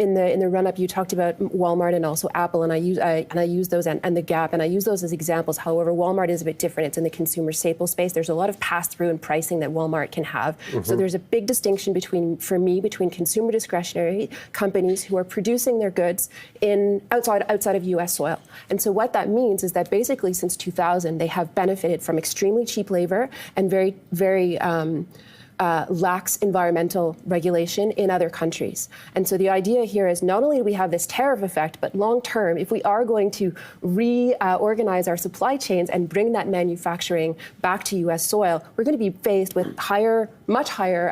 in the run-up, you talked about Walmart and also Apple, and I use those and the Gap, and I use those as examples. However, Walmart is a bit different. It's in the consumer staple space. There's a lot of pass-through and pricing that Walmart can have. So there's a big distinction between consumer discretionary companies who are producing their goods outside of U.S. soil. And so what that means is that basically since 2000, they have benefited from extremely cheap labor and very, very lax environmental regulation in other countries. And so the idea here is not only do we have this tariff effect, but long term, if we are going to reorganize our supply chains and bring that manufacturing back to U.S. soil, we're going to be faced with much higher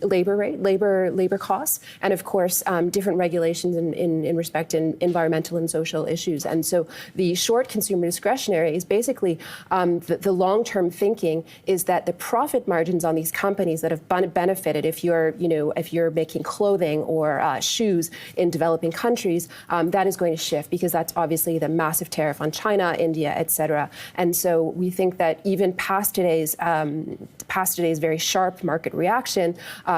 labor costs, and of course different regulations in respect in environmental and social issues. And so the short consumer discretionary is basically the long-term thinking is that the profit margins on these companies that have benefited, if you're making clothing or shoes in developing countries, that is going to shift because that's obviously the massive tariff on China, India, et cetera. And so we think that even past today's very sharp market reaction,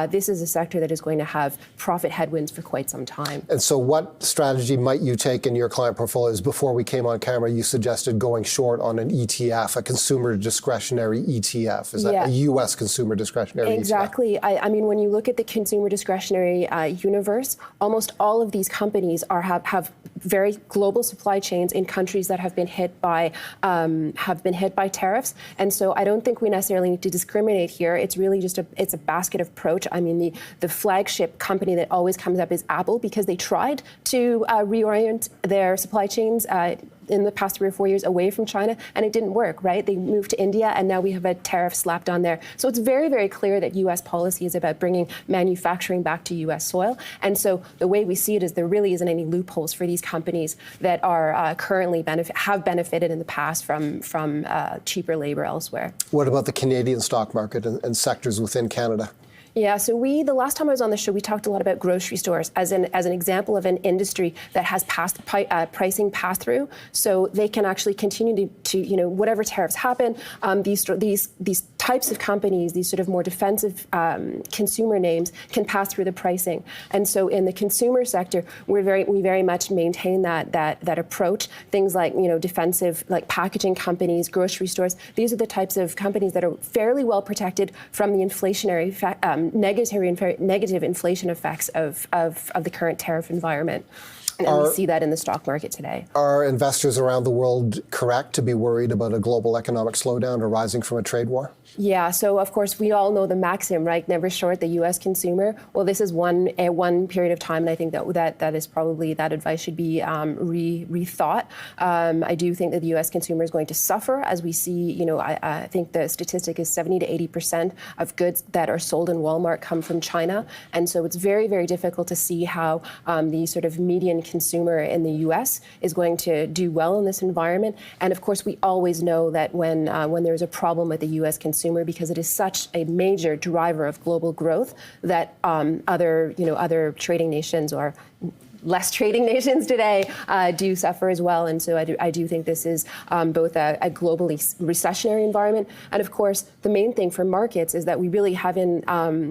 this is a sector that is going to have profit headwinds for quite some time. And so what strategy might you take in your client portfolios? Before we came on camera, you suggested going short on an ETF, a consumer discretionary ETF. Is that a U.S. consumer discretionary ETF? Exactly. I mean, when you look at the consumer discretionary universe, almost all of these companies have very global supply chains in countries that have been hit by tariffs. And so I don't think we necessarily need to discriminate here. It's really just a basket approach. I mean, the flagship company that always comes up is Apple because they tried to reorient their supply chains in the past 3 or 4 years away from China, and it didn't work, right? They moved to India, and now we have a tariff slapped on there. So it's very, very clear that U.S. policy is about bringing manufacturing back to U.S. soil. And so the way we see it is there really isn't any loopholes for these companies that are currently have benefited in the past from cheaper labor elsewhere. What about the Canadian stock market and sectors within Canada? Yeah, so the last time I was on the show, we talked a lot about grocery stores as an example of an industry that has pricing pass-through, so they can actually continue to whatever tariffs happen, these types of companies, these sort of more defensive consumer names can pass through the pricing. And so in the consumer sector, we very much maintain that approach. Things like defensive like packaging companies, grocery stores. These are the types of companies that are fairly well protected from the inflationary negative inflation effects of the current tariff environment. And we see that in the stock market today. Are investors around the world correct to be worried about a global economic slowdown arising from a trade war? Yeah, so of course we all know the maxim, right? Never short the U.S. consumer. Well, this is one period of time, and I think that is probably that advice should be rethought. I do think that the U.S. consumer is going to suffer, as we see. I think the statistic is 70 to 80% of goods that are sold in Walmart come from China, and so it's very, very difficult to see how the sort of median consumer in the U.S. is going to do well in this environment. And of course, we always know that when there's a problem with the U.S. consumer, because it is such a major driver of global growth, that other trading nations or less trading nations today do suffer as well. And so I do think this is both a globally recessionary environment. And of course, the main thing for markets is that we really haven't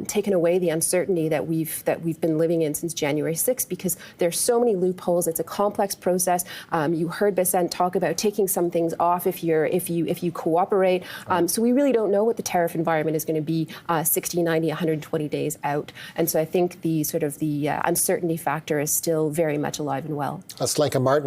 taken away the uncertainty that we've been living in since January 6th, because there's so many loopholes. It's a complex process. You heard Basant talk about taking some things off if you cooperate. So we really don't know what the tariff environment is going to be 60, 90, 120 days out. And so I think the uncertainty factor is still very much alive and well. That's Lenka Martinek.